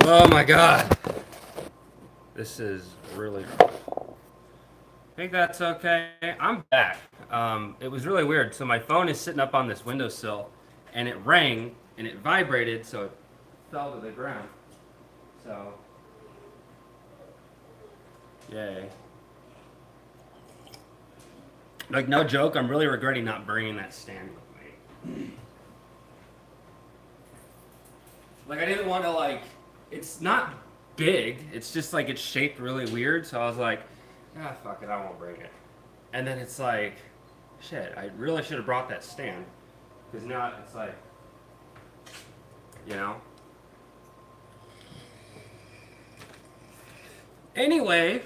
Oh my god. This is really cool. I think that's okay. I'm back. It was really weird. So my phone is sitting up on this windowsill, and it rang, and it vibrated, so it fell to the ground. So, yay. Like, no joke, I'm really regretting not bringing that stand with me. Like, I didn't want to, like, it's not big. It's just, like, it's shaped really weird. So I was like, ah, fuck it, I won't bring it. And then it's like, shit, I really should have brought that stand. Because now it's like, you know? Anyway,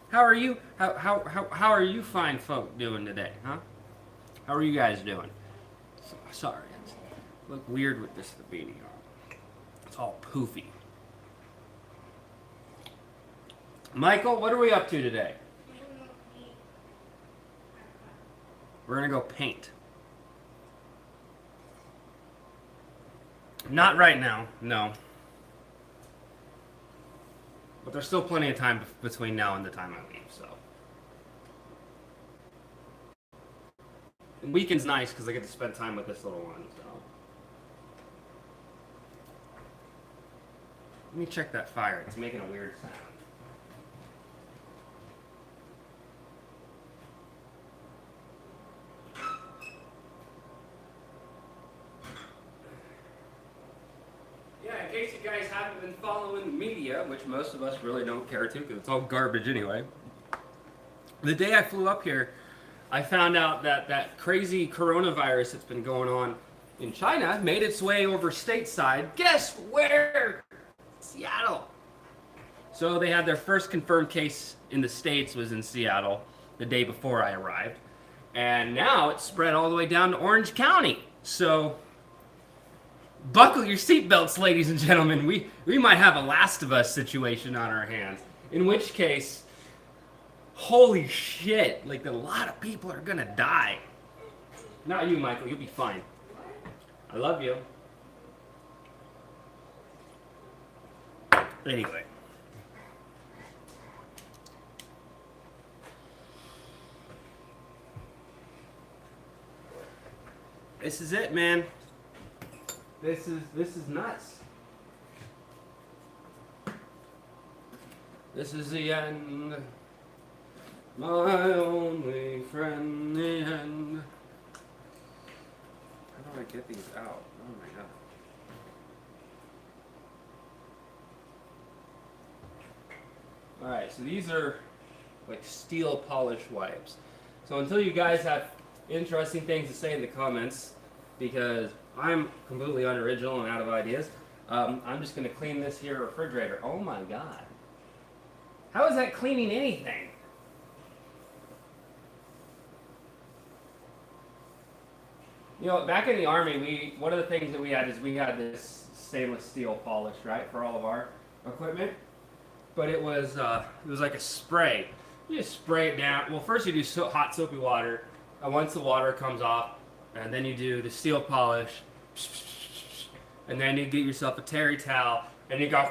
how are you? How are you fine folk doing today, huh? How are you guys doing? Sorry, I look weird with this beanie on. It's all poofy. Michael, what are we up to today? We're gonna go paint. Not right now, no. But there's still plenty of time between now and the time I leave, so. And weekend's nice because I get to spend time with this little one, so. Let me check that fire. It's making a weird sound. Yeah, in case you guys haven't been following the media, which most of us really don't care to because it's all garbage anyway. The day I flew up here, I found out that that crazy coronavirus that's been going on in China made its way over stateside. Guess where? Seattle. So they had their first confirmed case in the States was in Seattle the day before I arrived. And now it's spread all the way down to Orange County. So buckle your seatbelts, ladies and gentlemen. We might have a Last of Us situation on our hands. In which case, holy shit, like a lot of people are gonna die. Not you, Michael, you'll be fine. I love you. Anyway. This is it, man. This is nuts. This is the end. My only friend, the end. How do I get these out? Oh my god. Alright, so these are like steel polish wipes. So until you guys have interesting things to say in the comments, because I'm completely unoriginal and out of ideas, I'm just going to clean this here refrigerator. Oh my god. How is that cleaning anything? You know, back in the Army, one of the things that we had is we had this stainless steel polish, right, for all of our equipment. But it was like a spray. You just spray it down. Well, first you do hot soapy water, and once the water comes off, and then you do the steel polish, and then you get yourself a terry towel, and you go,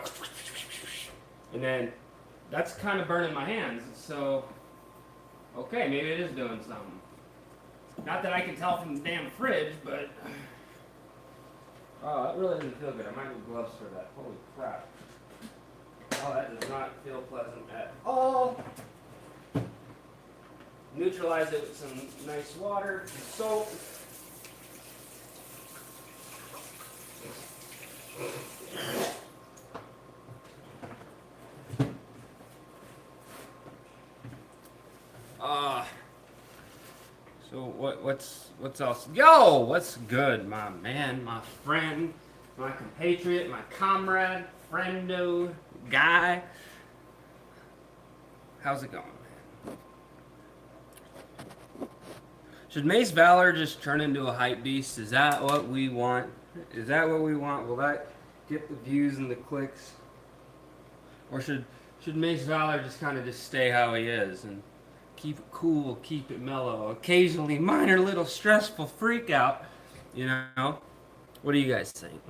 and then that's kind of burning my hands. So, okay, maybe it is doing something. Not that I can tell from the damn fridge, but oh, that really doesn't feel good. I might need gloves for that. Holy crap. Oh, that does not feel pleasant at all. Neutralize it with some nice water, soap. So what's else? Yo, what's good, my man, my friend, my compatriot, my comrade, friendo, guy? How's it going, man? Should Mace Valor just turn into a hype beast? Is that what we want? Is that what we want? Will that get the views and the clicks? Or should Mace Valor just kind of just stay how he is and keep it cool, keep it mellow, occasionally minor little stressful freak out, you know? What do you guys think?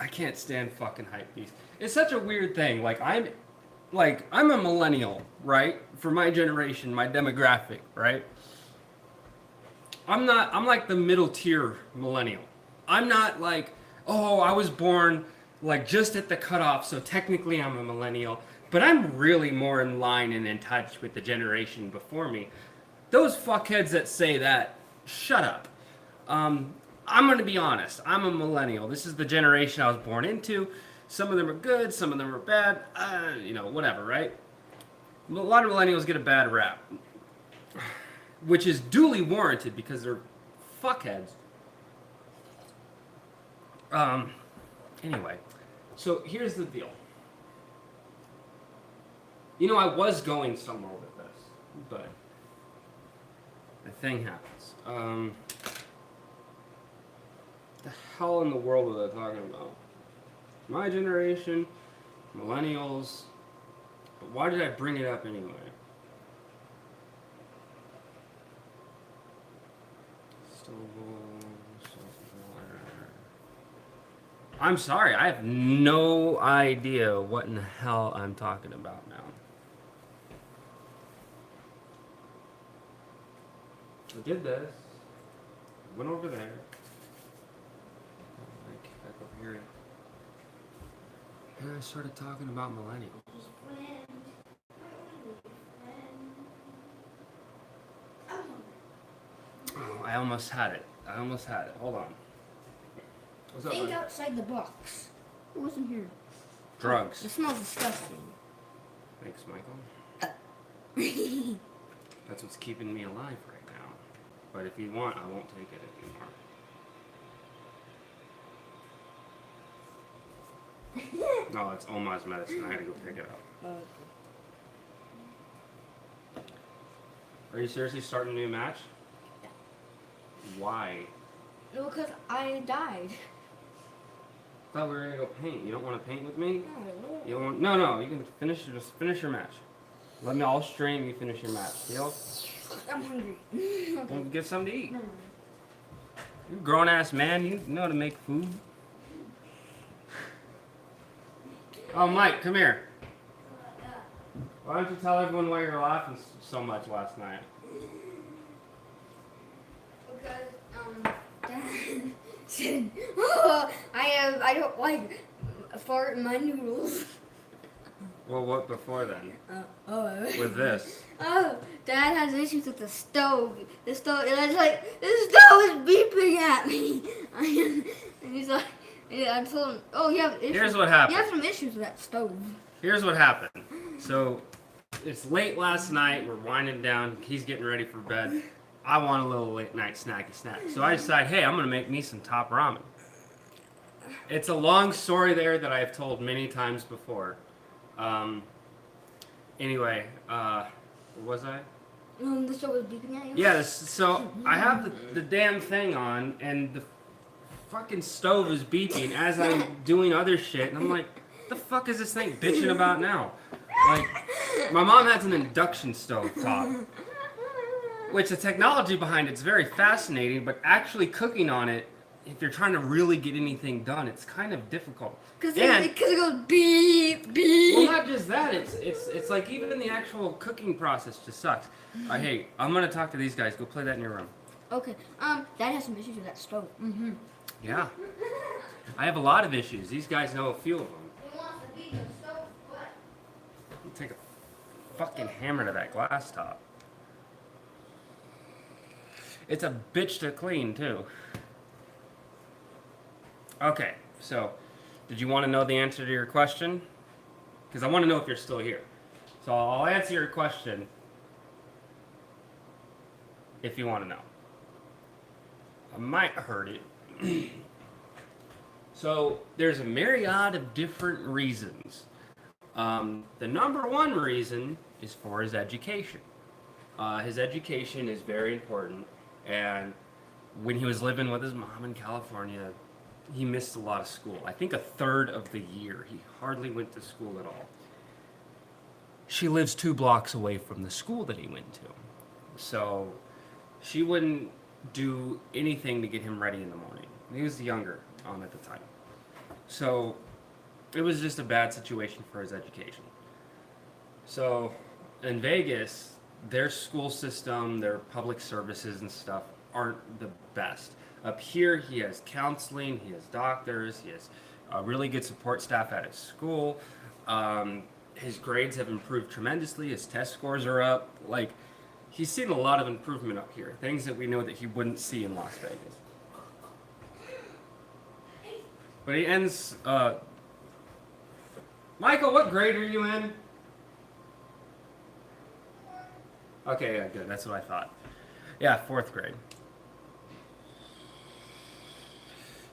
I can't stand fucking hypebeast. It's such a weird thing. I'm a millennial, right? For my generation, my demographic, right? I'm like the middle tier millennial. I'm not like, oh, I was born like just at the cutoff, so technically I'm a millennial. But I'm really more in line and in touch with the generation before me. Those fuckheads that say that, shut up. I'm going to be honest. I'm a millennial. This is the generation I was born into. Some of them are good, some of them are bad. Whatever, right? A lot of millennials get a bad rap, which is duly warranted because they're fuckheads. Anyway, so here's the deal. I was going somewhere with this, but the thing happens. The hell in the world was I talking about? My generation, millennials. But why did I bring it up anyway? I'm sorry, I have no idea what in the hell I'm talking about now. I did this. Went over there. Back over here. And I started talking about millennials. Oh, I almost had it. Hold on. What's up, Think man? outside the box. Who wasn't here? Drugs. It smells disgusting. Thanks, Michael. That's what's keeping me alive right now. But if you want, I won't take it anymore. No, it's Oma's medicine. I gotta go pick it up. Okay. Are you seriously starting a new match? Yeah. Why? No, because I died. I thought we were gonna go paint. You don't want to paint with me? No. You don't want? No. You can just finish your match. I'll stream. You finish your match. Deal? I'm hungry. Well, get something to eat. No. You're a grown ass man. You know how to make food. Oh, Mike, come here. Why don't you tell everyone why you were laughing so much last night? Because Dad said, oh, I don't like fart in my noodles. Well, what before then? Oh. With this? Oh, Dad has issues with the stove. The stove, and I was like, this stove is beeping at me. And he's like, I told him, oh, you have issues. Here's what happened. You have some issues with that stove. Here's what happened. So, it's late last night. We're winding down. He's getting ready for bed. I want a little late night snacky snack. So I decide, hey, I'm going to make me some top ramen. It's a long story there that I've told many times before. Anyway, where was I? The stove was beeping at you? Yeah, so I have the damn thing on, and the fucking stove is beeping as I'm doing other shit, and I'm like, the fuck is this thing bitching about now? Like, my mom has an induction stove top, which the technology behind it's very fascinating, but actually cooking on it, if you're trying to really get anything done, it's kind of difficult. Because it goes beep, beep. Well, not just that. It's like even the actual cooking process just sucks. Hey, I'm gonna talk to these guys. Go play that in your room. Okay. Dad has some issues with that stove. Mm-hmm. Yeah. I have a lot of issues. These guys know a few of them. He wants to beat the stove. What? You take a fucking hammer to that glass top. It's a bitch to clean too. Okay, so did you want to know the answer to your question? Because I want to know if you're still here. So I'll answer your question if you want to know. I might have heard it. So there's a myriad of different reasons. The number one reason is for his education. His education is very important, and when he was living with his mom in California, he missed a lot of school. I think a third of the year. He hardly went to school at all. She lives 2 blocks away from the school that he went to. So she wouldn't do anything to get him ready in the morning. He was younger at the time. So it was just a bad situation for his education. So in Vegas, their school system, their public services and stuff aren't the best. Up here, he has counseling, he has doctors, he has a really good support staff at his school. His grades have improved tremendously. His test scores are up. Like, he's seen a lot of improvement up here. Things that we know that he wouldn't see in Las Vegas. But he ends. Michael, what grade are you in? Okay, yeah, good. That's what I thought. Yeah, 4th grade.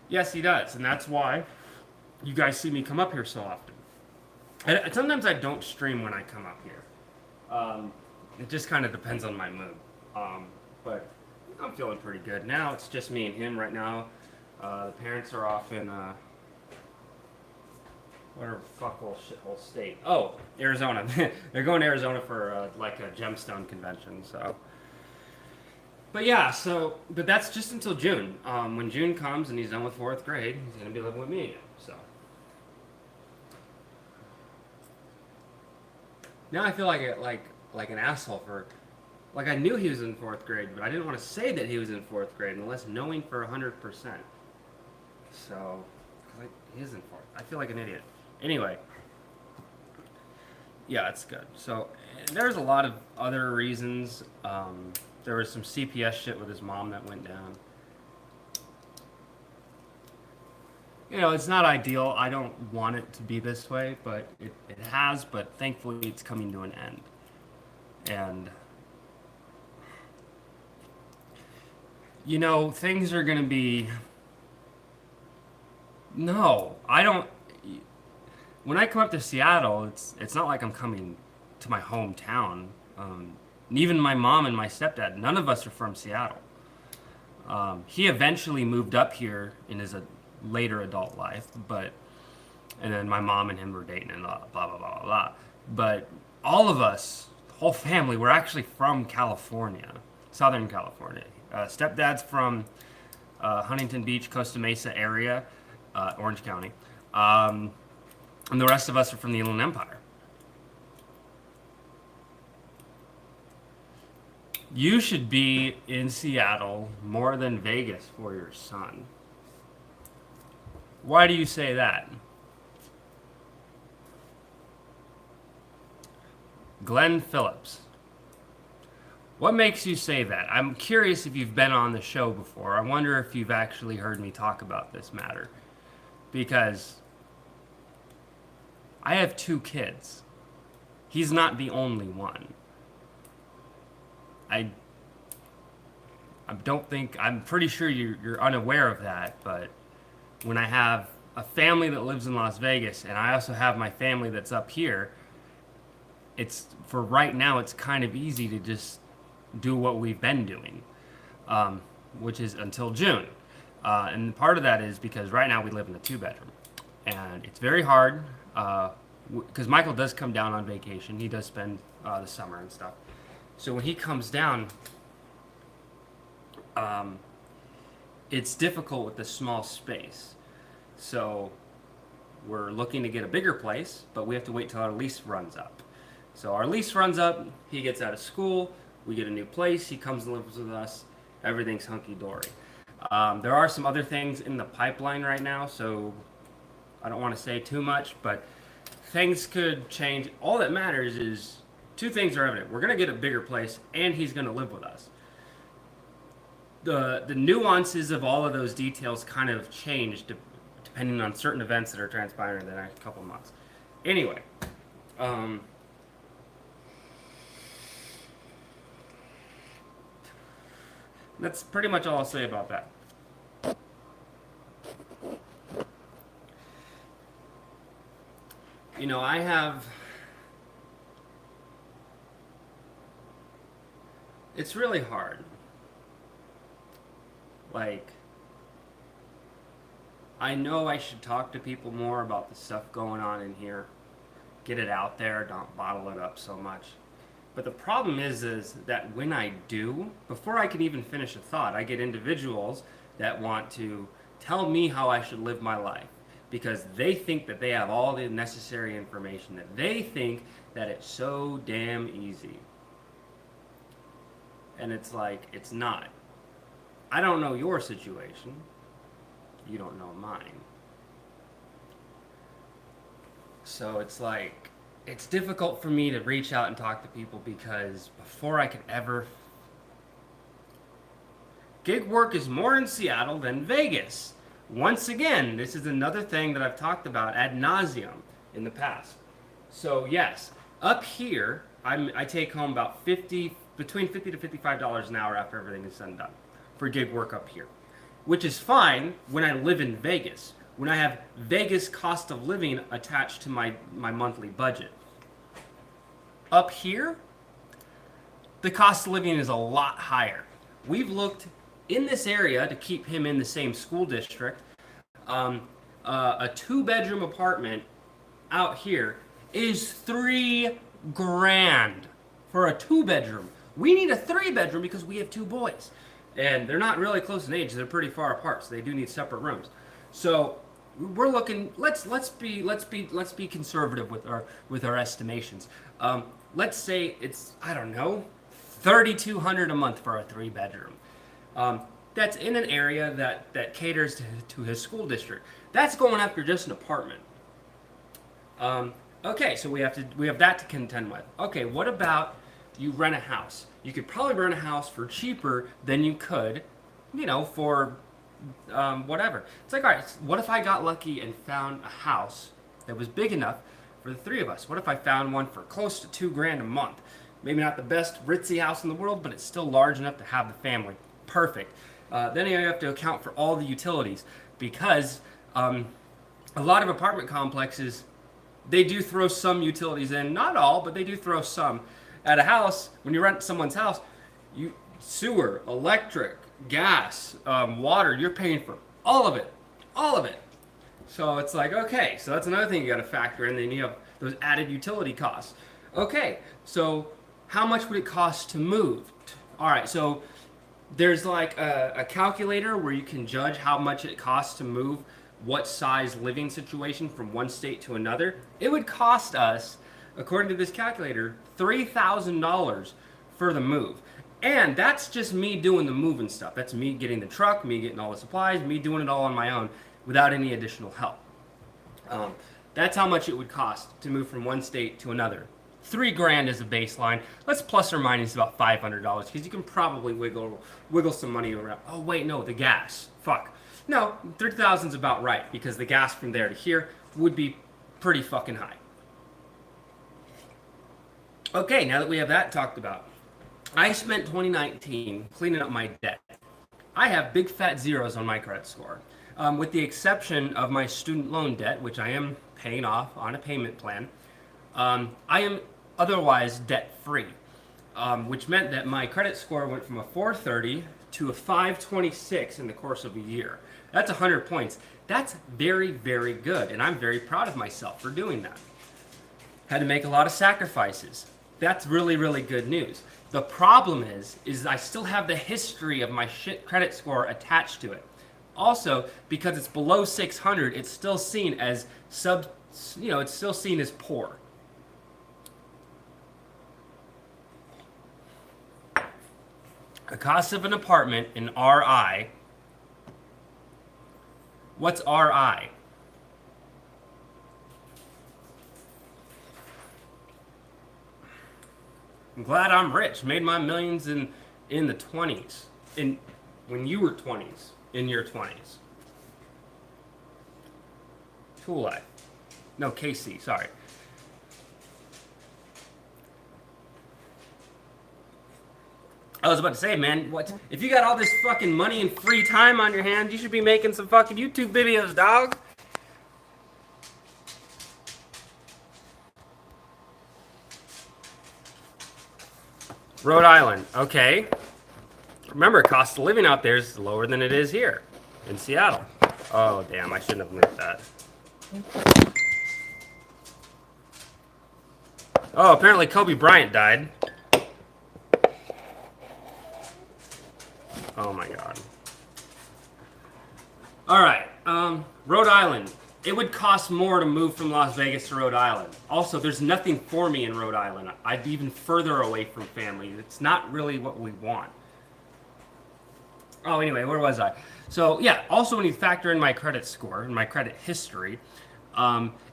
Yes, he does, and that's why you guys see me come up here so often. And sometimes I don't stream when I come up here. It just kind of depends on my mood. But I'm feeling pretty good. Now it's just me and him right now. The parents are off in whatever fuckhole shithole state. Oh, Arizona. They're going to Arizona for like a gemstone convention. So, but yeah. But that's just until June. When June comes and he's done with 4th grade, he's gonna be living with me again. So now I feel like an asshole for. Like, I knew he was in 4th grade, but I didn't want to say that he was in 4th grade unless knowing for 100%. So, because he is in 4th. I feel like an idiot. Anyway. Yeah, it's good. So, there's a lot of other reasons. There was some CPS shit with his mom that went down. You know, it's not ideal. I don't want it to be this way, but it has, but thankfully it's coming to an end. And you know, things are going to be... No, I don't... When I come up to Seattle, it's not like I'm coming to my hometown. Even my mom and my stepdad, none of us are from Seattle. He eventually moved up here in his later adult life, and then my mom and him were dating and blah, blah, blah, blah, blah. But all of us, the whole family, we're actually from California, Southern California. Stepdad's from Huntington Beach, Costa Mesa area, Orange County. And the rest of us are from the Inland Empire. You should be in Seattle more than Vegas for your son. Why do you say that? Glenn Phillips. What makes you say that? I'm curious if you've been on the show before. I wonder if you've actually heard me talk about this matter. Because I have 2 kids. He's not the only one. I don't think, I'm pretty sure you're unaware of that, but when I have a family that lives in Las Vegas and I also have my family that's up here, it's, for right now, it's kind of easy to just do what we've been doing, which is until June. And part of that is because right now we live in a 2-bedroom. And it's very hard, because Michael does come down on vacation. He does spend the summer and stuff. So when he comes down, it's difficult with the small space. So we're looking to get a bigger place, but we have to wait till our lease runs up. So our lease runs up, he gets out of school, we get a new place, he comes and lives with us, everything's hunky-dory. There are some other things in the pipeline right now, so I don't want to say too much, but things could change. All that matters is 2 things are evident. We're going to get a bigger place, and he's going to live with us. The nuances of all of those details kind of change depending on certain events that are transpiring in the next couple of months. Anyway, that's pretty much all I'll say about that. You know, it's really hard. Like, I know I should talk to people more about the stuff going on in here. Get it out there, don't bottle it up so much. But the problem is that when I do, before I can even finish a thought, I get individuals that want to tell me how I should live my life. because they think that they have all the necessary information, that they think that it's so damn easy. And it's like, it's not. I don't know your situation. You don't know mine. So it's like, it's difficult for me to reach out and talk to people because before I could ever... Gig work is more in Seattle than Vegas. Once again, this is another thing that I've talked about ad nauseum in the past. So yes, up here, I take home about between $50 to $55 an hour after everything is said and done for gig work up here, which is fine when I live in Vegas, when I have Vegas cost of living attached to my monthly budget. Up here, the cost of living is a lot higher. We've looked in this area to keep him in the same school district. A 2-bedroom apartment out here is $3,000 for a 2-bedroom. We need a 3-bedroom because we have 2 boys, and they're not really close in age. They're pretty far apart, so they do need separate rooms. So we're looking. Let's be conservative with our estimations. Let's say it's, I don't know, $3,200 a month for a 3-bedroom. That's in an area that caters to his school district. That's going after just an apartment. Okay, so we have that to contend with. Okay, what about you rent a house? You could probably rent a house for cheaper than you could, for whatever. It's like, all right, what if I got lucky and found a house that was big enough for the 3 of us? What if I found one for close to $2,000 a month? Maybe not the best ritzy house in the world, but it's still large enough to have the family. Perfect. Then you have to account for all the utilities because a lot of apartment complexes, they do throw some utilities in. Not all, but they do throw some. At a house, when you rent someone's house, sewer, electric, gas, water, you're paying for all of it. All of it. So it's like, okay, so that's another thing you got to factor in. Then you have those added utility costs. Okay, so how much would it cost to move? All right, so there's like a calculator where you can judge how much it costs to move what size living situation from one state to another. It would cost us, according to this calculator, $3,000 for the move. And that's just me doing the moving stuff. That's me getting the truck, me getting all the supplies, me doing it all on my own without any additional help. That's how much it would cost to move from one state to another. $3,000 is a baseline. Let's plus or minus about $500 because you can probably wiggle some money around. Oh wait, no, the gas. Fuck. No, 3,000 is about right because the gas from there to here would be pretty fucking high. Okay, now that we have that talked about, I spent 2019 cleaning up my debt. I have big fat zeros on my credit score, with the exception of my student loan debt, which I am paying off on a payment plan. I am otherwise debt-free, which meant that my credit score went from a 430 to a 526 in the course of a year. That's 100 points. That's very, very good, and I'm very proud of myself for doing that. Had to make a lot of sacrifices. That's really, really good news. The problem is I still have the history of my shit credit score attached to it. Also, because it's below 600, it's still seen as it's still seen as poor. The cost of an apartment in RI. What's RI? I'm glad I'm rich. Made my millions in the 20s. When you were 20s. In your 20s. Tool Life. No, KC, sorry. I was about to say, man, what if you got all this fucking money and free time on your hands? You should be making some fucking YouTube videos, dog. Rhode Island, okay. Remember, cost of living out there is lower than it is here in Seattle. Oh, damn, I shouldn't have moved that. Oh, apparently Kobe Bryant died. Oh my god. Alright, Rhode Island. it would cost more to move from Las Vegas to Rhode Island. Also, there's nothing for me in Rhode Island. I'd be even further away from family. It's not really what we want. Oh, anyway, where was I? So, yeah, also when you factor in my credit score and my credit history,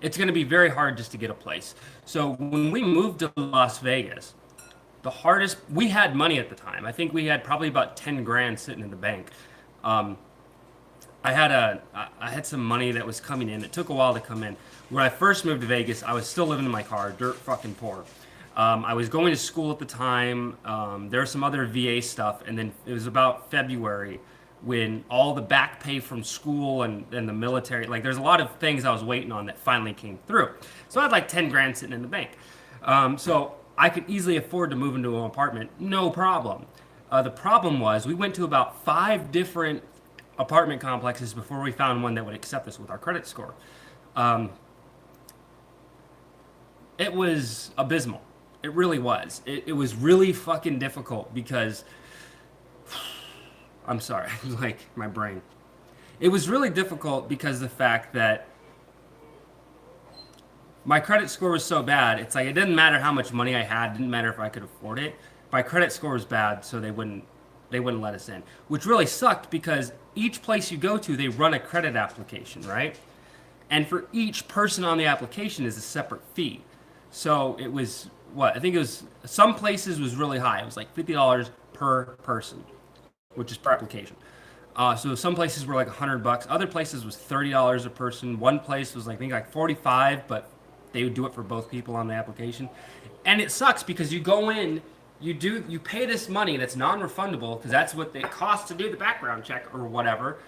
it's going to be very hard just to get a place. So when we moved to Las Vegas, we had money at the time. I think we had probably about 10 grand sitting in the bank. I had some money that was coming in. It took a while to come in. When I first moved to Vegas, I was still living in my car, dirt fucking poor. I was going to school at the time. There was some other VA stuff, and then it was about February when all the back pay from school and the military, like there's a lot of things I was waiting on that finally came through. So I had like 10 grand sitting in the bank. So I could easily afford to move into an apartment, no problem. The problem was we went to about 5 different apartment complexes before we found one that would accept us with our credit score. It was abysmal. It really was. It was really fucking difficult because I'm sorry, like my brain. It was really difficult because the fact that my credit score was so bad. It's like it didn't matter how much money I had, it didn't matter if I could afford it. My credit score was bad, so they wouldn't let us in, which really sucked because each place you go to, they run a credit application, right? And for each person on the application is a separate fee. So it was I think it was some places was really high. It was like $50 per person, which is per application. So some places were like $100. Other places was $30 a person. One place was like, I think like 45, but they would do it for both people on the application. And it sucks because you go in, you pay this money that's non-refundable because that's what it costs to do the background check or whatever,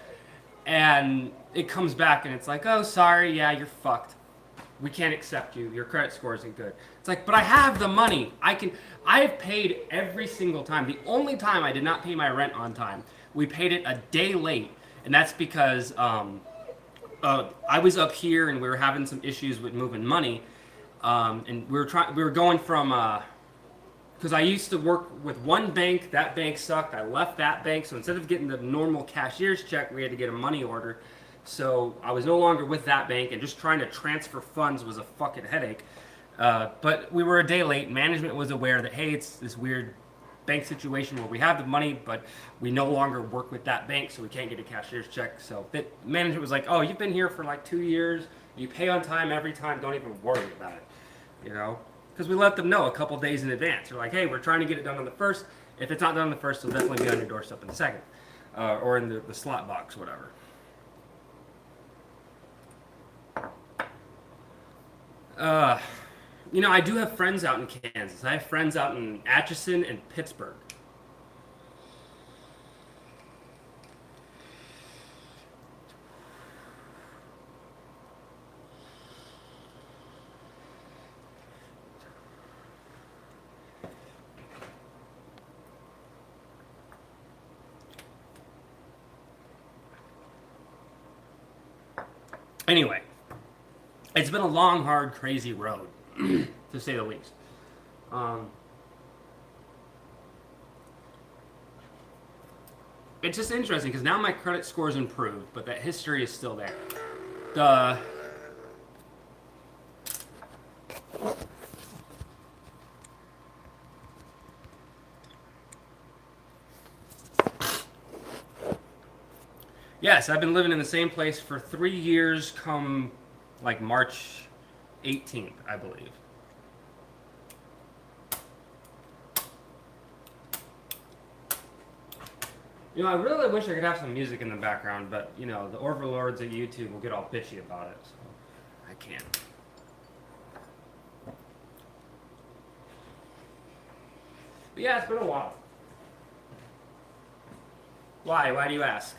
and it comes back and it's like, oh, sorry, yeah, you're fucked. We can't accept you. Your credit score isn't good. It's like, but I have the money. I have paid every single time. The only time I did not pay my rent on time, we paid it a day late, and that's because I was up here and we were having some issues with moving money, and we were going from. Because I used to work with one bank, that bank sucked, I left that bank, so instead of getting the normal cashier's check, we had to get a money order. So I was no longer with that bank, and just trying to transfer funds was a fucking headache. But we were a day late. Management was aware that, hey, it's this weird bank situation where we have the money, but we no longer work with that bank, so we can't get a cashier's check. So management was like, oh, you've been here for like 2 years, you pay on time every time, don't even worry about it, you know? Because we let them know a couple days in advance. We're like, hey, we're trying to get it done on the 1st. If it's not done on the 1st, it'll definitely be on your doorstep in the 2nd. Or in the slot box, whatever. You know, I do have friends out in Kansas. I have friends out in Atchison and Pittsburgh. Anyway, it's been a long, hard, crazy road, to say the least. It's just interesting because now my credit score is improved, but that history is still there. Yes, I've been living in the same place for 3 years come like March 18th, I believe. You know, I really wish I could have some music in the background, but, you know, the overlords at YouTube will get all bitchy about it, so I can't. But yeah, it's been a while. Why? Why do you ask?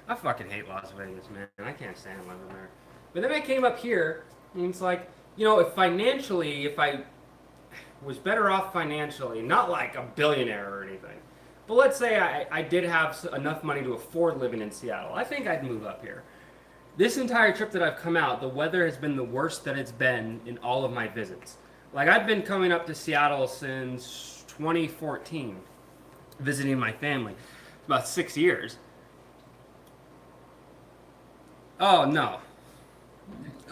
I fucking hate Las Vegas, man. I can't stand living there. But then I came up here, and it's like, you know, if I was better off financially, not like a billionaire or anything, but let's say I did have enough money to afford living in Seattle, I think I'd move up here. This entire trip that I've come out, the weather has been the worst that it's been in all of my visits. Like, I've been coming up to Seattle since 2014, visiting my family. About 6 years. Oh, no.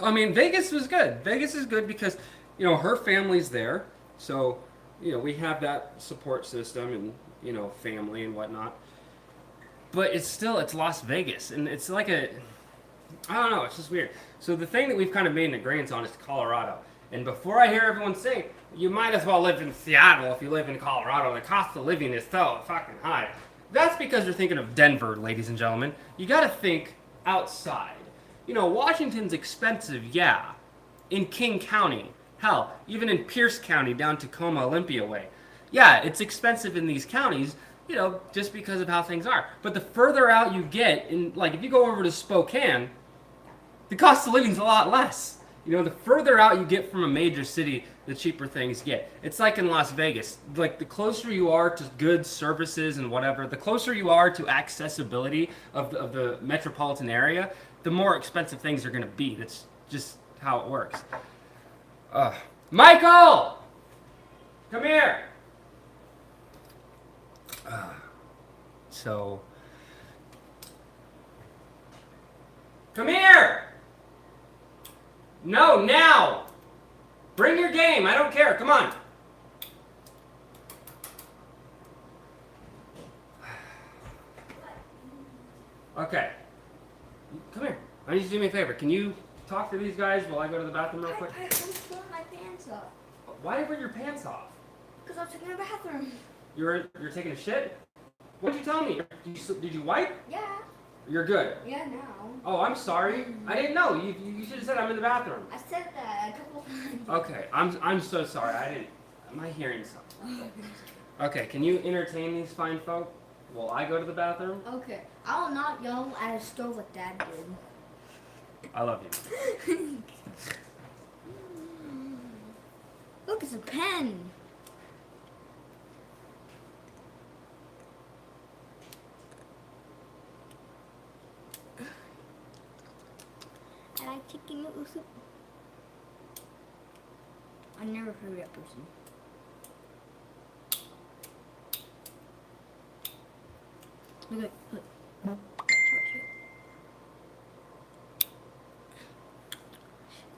I mean, Vegas was good. Vegas is good because, her family's there. So, we have that support system and, family and whatnot. But it's Las Vegas. And it's like I don't know, it's just weird. So the thing that we've kind of made an agreement on is Colorado. And before I hear everyone say, you might as well live in Seattle if you live in Colorado, the cost of living is so fucking high. That's because you're thinking of Denver, ladies and gentlemen. You gotta think outside. Washington's expensive, yeah. In King County, hell, even in Pierce County down Tacoma, Olympia way. Yeah, it's expensive in these counties, just because of how things are. But the further out you get, if you go over to Spokane, the cost of living's a lot less. The further out you get from a major city, the cheaper things get. It's like in Las Vegas. Like, the closer you are to goods, services, and whatever, the closer you are to accessibility of the metropolitan area, the more expensive things are going to be. That's just how it works. Michael! Come here! Come here! No, now! Bring your game, I don't care, come on! Okay. Come here. I need you to do me a favor. Can you talk to these guys while I go to the bathroom real quick? I was pulling my pants off. Why were your pants off? Because I was taking a bathroom. You're taking a shit? What did you tell me? Did you wipe? Yeah. You're good. Yeah, now. Oh, I'm sorry. I didn't know. You should have said I'm in the bathroom. I said that a couple times. Okay, I'm so sorry. I didn't. My hearing sucks. Okay, can you entertain these fine folk while I go to the bathroom? Okay. I will not yell at a stove like Dad did. I love you. Look, it's a pen. I like chicken noodle soup. I never heard that person. Look at look.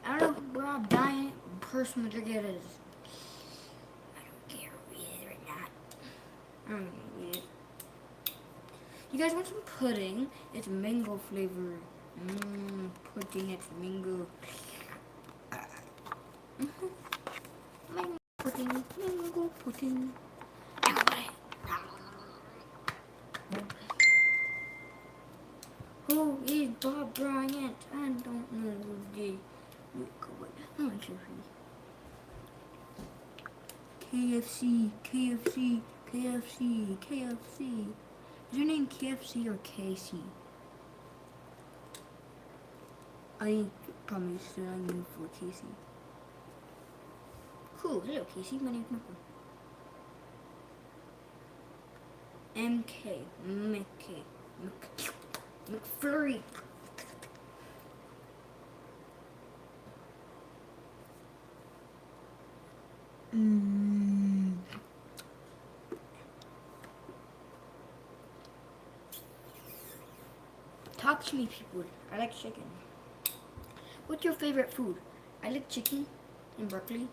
I don't know where I'm dying. Person would get is. I don't care if we eat it or not. I don't even eat it. You guys want some pudding? It's mango flavor. Pudding, it's mango. Mango pudding, mango pudding. Who is Bob Bryant? I don't know who the KFC, KFC, KFC, KFC. Is your name KFC or KC? I probably still on you for Casey. Cool, hello Casey, my name's Michael. MK, McFlurry. Talk to me, people. I like chicken. What's your favorite food? I like chicken and broccoli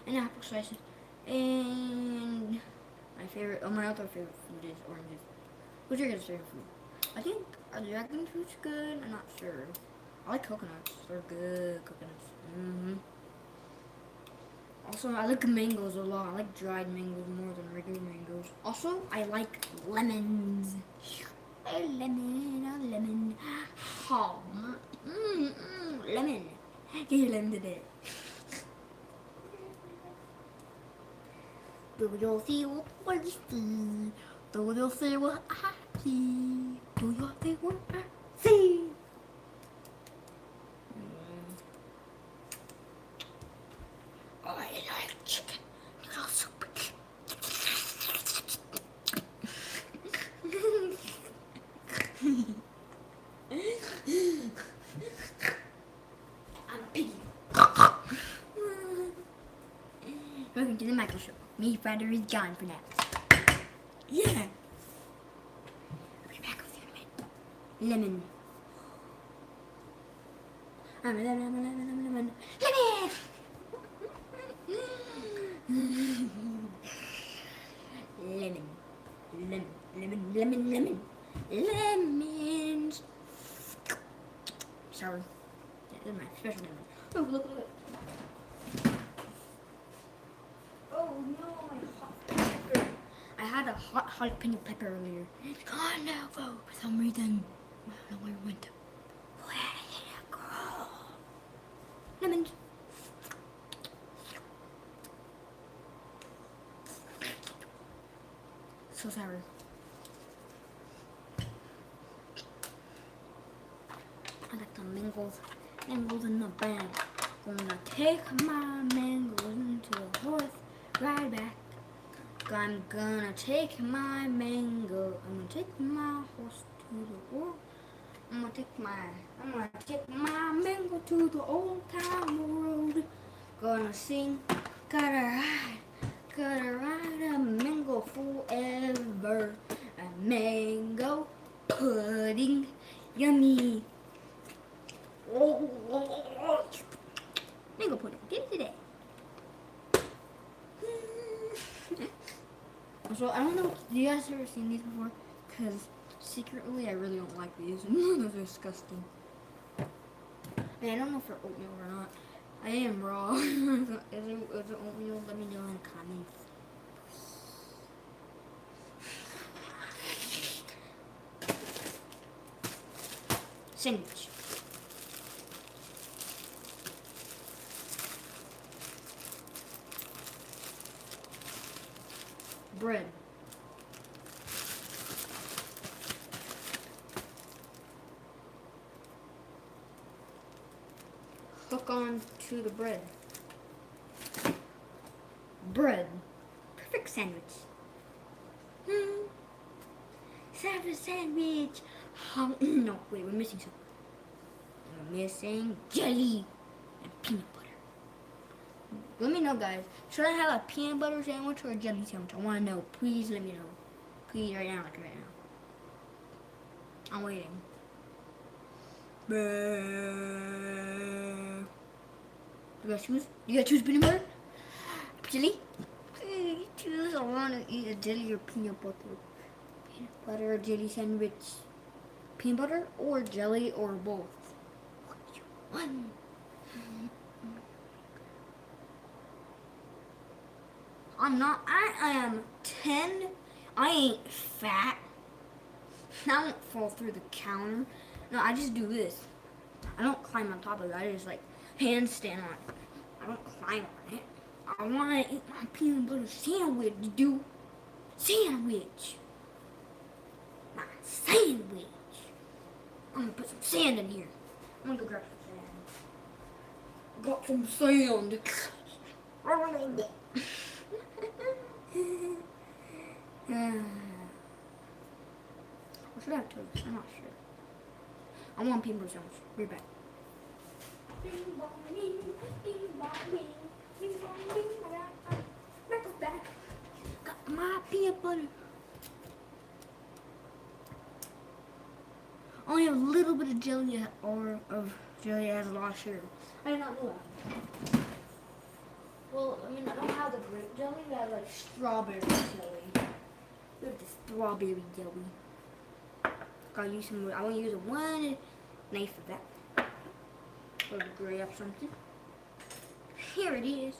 and apple slices. And my other favorite food is oranges. What's your guys' favorite food? I think a dragon fruit's good. I'm not sure. I like coconuts. They're good coconuts. Also, I like mangoes a lot. I like dried mangoes more than regular mangoes. Also, I like lemons. A lemon. Oh, lemon. Give you lemon today. Do you see what I see? Do you see what I see? Do you see what I see? I like chicken noodle soup. I'm piggy. Welcome to the Michael Show. Me, father is gone for now. Yeah. I'll be back with you in a minute. Lemon. I'm a lemon. Lemon. Lemon. Lemons. Sorry. This is my special lemon. Oh, look. Oh no, my hot pepper. I had a hot jalapeno pepper earlier. It's gone now, though, for some reason. I don't know where it went. Where did it go? Lemons. So sour. I like the mangoes. Mangoes in the bag. Gonna take my mangoes into the horse, ride back. I'm gonna take my mango. I'm gonna take my horse to the war. I'm gonna take my mango to the old town road. Gonna sing, gotta ride a mango forever. A mango pudding, yummy. Mango pudding, get it today. So I don't know, do you guys ever seen these before? Because secretly I really don't like these. Those are disgusting. And I don't know if they're oatmeal or not. I am raw. Is it oatmeal? Let me know in the comments. Sandwich. Bread. Hook on to the bread. Bread. Perfect sandwich. Sandwich. No, wait, we're missing something. We're missing jelly and peanut butter. Let me know, guys. Should I have a peanut butter sandwich or a jelly sandwich? I want to know. Please let me know. Please, right now, like right now. I'm waiting. You guys choose? You guys choose peanut butter? Jelly? Please choose. I want to eat a jelly or peanut butter. Peanut butter or jelly sandwich. Peanut butter or jelly or both? Which one? I am 10. I ain't fat. I don't fall through the counter. No, I just do this. I don't climb on top of it. I just like handstand on it. I don't climb on it. I want to eat my peanut butter sandwich, dude. Sandwich. My sandwich. I'm gonna put some sand in here. I'm gonna go grab some sand. Got some sand. What should I have toast? I'm not sure. I want peanut butter sandwich. Be right back. Back. Got my peanut butter. Only have a little bit of jelly or of jelly has a lot of sugar. I did not know that. Well, I mean, I don't have the grape jelly. I have like strawberry jelly. We have the strawberry jelly. Gotta use some. I want to use a one knife for that. Or grab something. Here it is.